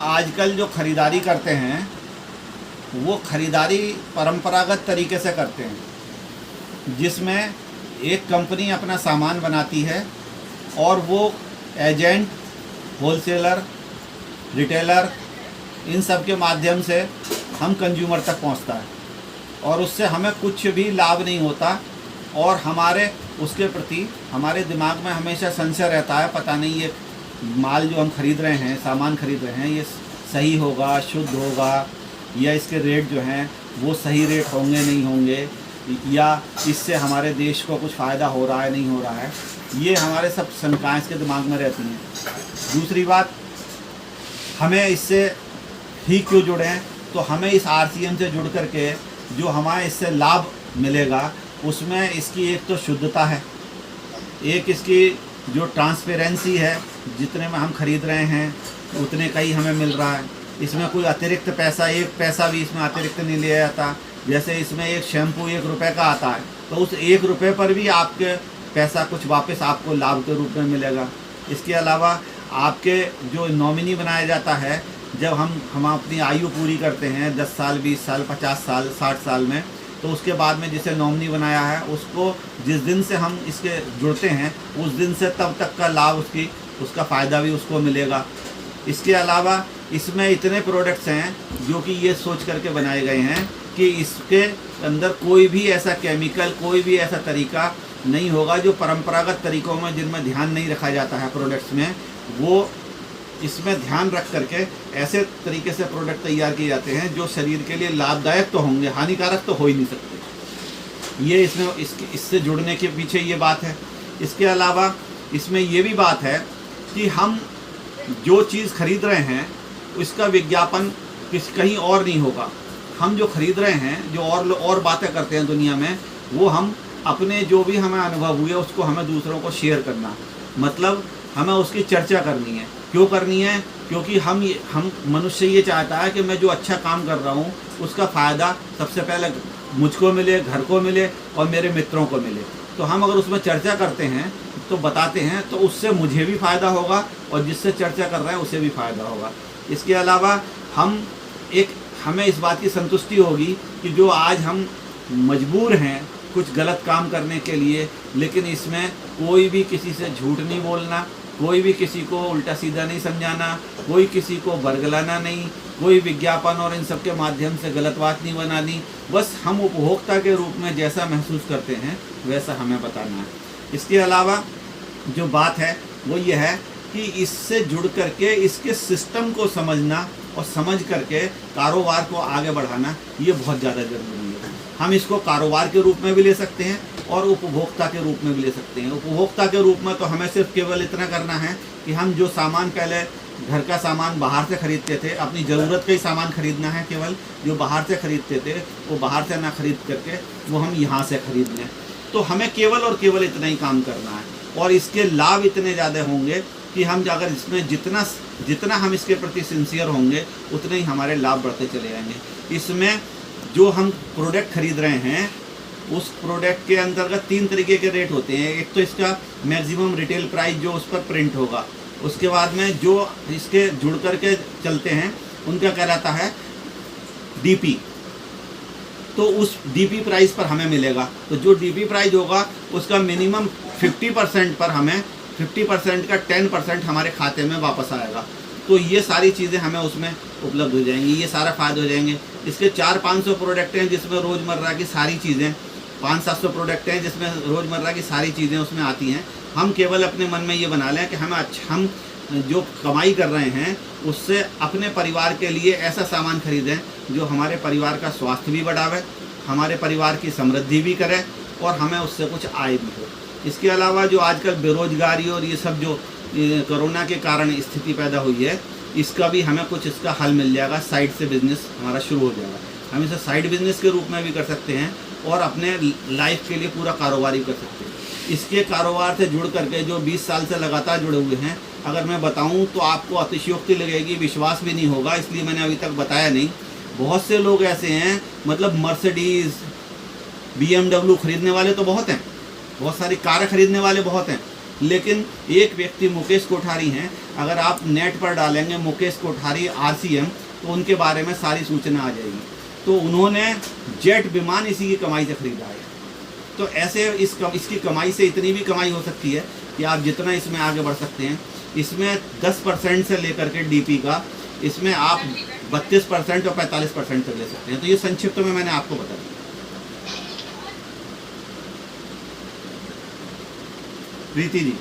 आजकल जो ख़रीदारी करते हैं वो ख़रीदारी परंपरागत तरीके से करते हैं, जिसमें एक कंपनी अपना सामान बनाती है और वो एजेंट, होलसेलर, रिटेलर इन सब के माध्यम से हम कंज्यूमर तक पहुंचता है और उससे हमें कुछ भी लाभ नहीं होता और हमारे उसके प्रति हमारे दिमाग में हमेशा संशय रहता है, पता नहीं ये माल जो हम खरीद रहे हैं, सामान खरीद रहे हैं, ये सही होगा, शुद्ध होगा, या इसके रेट जो हैं वो सही रेट होंगे नहीं होंगे, या इससे हमारे देश को कुछ फ़ायदा हो रहा है नहीं हो रहा है। ये हमारे सब शंकाएं इसके दिमाग में रहती हैं। दूसरी बात, हमें इससे ही क्यों जुड़े हैं, तो हमें इस RCM से जुड़ करके जो हमारे इससे लाभ मिलेगा उसमें इसकी एक तो शुद्धता है, एक इसकी जो ट्रांसपेरेंसी है, जितने में हम खरीद रहे हैं उतने का ही हमें मिल रहा है। इसमें कोई अतिरिक्त पैसा, एक पैसा भी इसमें अतिरिक्त नहीं लिया जाता। जैसे इसमें एक शैम्पू 1 रुपये का आता है तो उस 1 रुपये पर भी आपके पैसा कुछ वापस आपको लाभ के रूप में मिलेगा। इसके अलावा आपके जो नॉमिनी बनाया जाता है, जब हम अपनी आयु पूरी करते हैं 10 साल, 20 साल, 50 साल, 60 साल में, तो उसके बाद में जिसे नॉमिनी बनाया है उसको जिस दिन से हम इसके जुड़ते हैं उस दिन से तब तक का लाभ उसका फ़ायदा भी उसको मिलेगा। इसके अलावा इसमें इतने प्रोडक्ट्स हैं जो कि ये सोच करके बनाए गए हैं कि इसके अंदर कोई भी ऐसा केमिकल, कोई भी ऐसा तरीका नहीं होगा जो परंपरागत तरीक़ों में जिनमें ध्यान नहीं रखा जाता है प्रोडक्ट्स में, वो इसमें ध्यान रख करके ऐसे तरीके से प्रोडक्ट तैयार किए जाते हैं जो शरीर के लिए लाभदायक तो होंगे, हानिकारक तो हो ही नहीं सकते। ये इसमें इससे जुड़ने के पीछे ये बात है। इसके अलावा इसमें ये भी बात है कि हम जो चीज़ खरीद रहे हैं उसका विज्ञापन कहीं और नहीं होगा। हम जो खरीद रहे हैं, जो और बातें करते हैं दुनिया में, वो हम अपने जो भी हमें अनुभव हुए उसको हमें दूसरों को शेयर करना, मतलब हमें उसकी चर्चा करनी है। क्यों करनी है? क्योंकि हम मनुष्य ये चाहता है कि मैं जो अच्छा काम कर रहा हूँ उसका फ़ायदा सबसे पहले मुझको मिले, घर को मिले और मेरे मित्रों को मिले। तो हम अगर उसमें चर्चा करते हैं तो बताते हैं तो उससे मुझे भी फ़ायदा होगा और जिससे चर्चा कर रहे हैं उसे भी फ़ायदा होगा। इसके अलावा हमें इस बात की संतुष्टि होगी कि जो आज हम मजबूर हैं कुछ गलत काम करने के लिए, लेकिन इसमें कोई भी किसी से झूठ नहीं बोलना, कोई भी किसी को उल्टा सीधा नहीं समझाना, कोई किसी को बरगलाना नहीं, कोई विज्ञापन और इन सब के माध्यम से गलत बात नहीं बनानी। बस हम उपभोक्ता के रूप में जैसा महसूस करते हैं वैसा हमें बताना है। इसके अलावा जो बात है वो ये है कि इससे जुड़ करके इसके सिस्टम को समझना और समझ करके कारोबार को आगे बढ़ाना ये बहुत ज़्यादा ज़रूरी है। हम इसको कारोबार के रूप में भी ले सकते हैं और उपभोक्ता के रूप में भी ले सकते हैं। उपभोक्ता के रूप में तो हमें सिर्फ केवल इतना करना है कि हम जो सामान पहले घर का सामान बाहर से खरीदते थे, अपनी ज़रूरत का ही सामान खरीदना है। केवल जो बाहर से खरीदते थे वो बाहर से ना खरीद करके वो हम यहाँ से खरीद लें। तो हमें केवल और केवल इतना ही काम करना है और इसके लाभ इतने ज़्यादा होंगे कि हम अगर इसमें जितना हम इसके प्रति सिंसियर होंगे उतने ही हमारे लाभ बढ़ते चले जाएंगे। इसमें जो हम प्रोडक्ट खरीद रहे हैं उस प्रोडक्ट के अंतर्गत 3 तरीके के रेट होते हैं। एक तो इसका मैक्सिमम रिटेल प्राइस जो उस पर प्रिंट होगा, उसके बाद में जो इसके जुड़ कर के चलते हैं उनका कहलाता है DP, तो उस DP प्राइस पर हमें मिलेगा। तो जो DP प्राइस होगा उसका मिनिमम 50% पर हमें 50% का 10% हमारे खाते में वापस आएगा। तो ये सारी चीज़ें हमें उसमें उपलब्ध हो जाएंगी, ये सारा फ़ायदा हो जाएंगे। इसके 400-500 प्रोडक्ट हैं जिसमें रोज़मर्रा की सारी चीज़ें, 500-700 प्रोडक्ट हैं जिसमें रोज़मर्रा की सारी चीज़ें उसमें आती हैं। हम केवल अपने मन में ये बना लें कि हम जो कमाई कर रहे हैं उससे अपने परिवार के लिए ऐसा सामान खरीदें जो हमारे परिवार का स्वास्थ्य भी बढ़ावे, हमारे परिवार की समृद्धि भी करे और हमें उससे कुछ आय भी हो। इसके अलावा जो आजकल बेरोजगारी और ये सब जो कोरोना के कारण स्थिति पैदा हुई है, इसका भी हमें कुछ इसका हल मिल जाएगा। साइड से बिजनेस हमारा शुरू हो जाएगा। हम इसे साइड बिजनेस के रूप में भी कर सकते हैं और अपने लाइफ के लिए पूरा कारोबार भी कर सकते हैं। इसके कारोबार से जुड़ करके जो 20 साल से लगातार जुड़े हुए हैं, अगर मैं बताऊं तो आपको अतिशयोक्ति लगेगी, विश्वास भी नहीं होगा, इसलिए मैंने अभी तक बताया नहीं। बहुत से लोग ऐसे हैं, मतलब मर्सिडीज़, BMW खरीदने वाले तो बहुत हैं, बहुत सारी कारें खरीदने वाले बहुत हैं, लेकिन एक व्यक्ति मुकेश कोठारी हैं, अगर आप नेट पर डालेंगे मुकेश कोठारी RCM तो उनके बारे में सारी सूचना आ जाएगी। तो उन्होंने जेट विमान इसी की कमाई से खरीदा है। तो ऐसे इसकी कमाई से इतनी भी कमाई हो सकती है कि आप जितना इसमें आगे बढ़ सकते हैं। इसमें 10% से लेकर के DP का, इसमें आप 32% और 45% तक ले सकते हैं। तो ये संक्षिप्त में मैंने आपको बता दिया। प्रीति जी।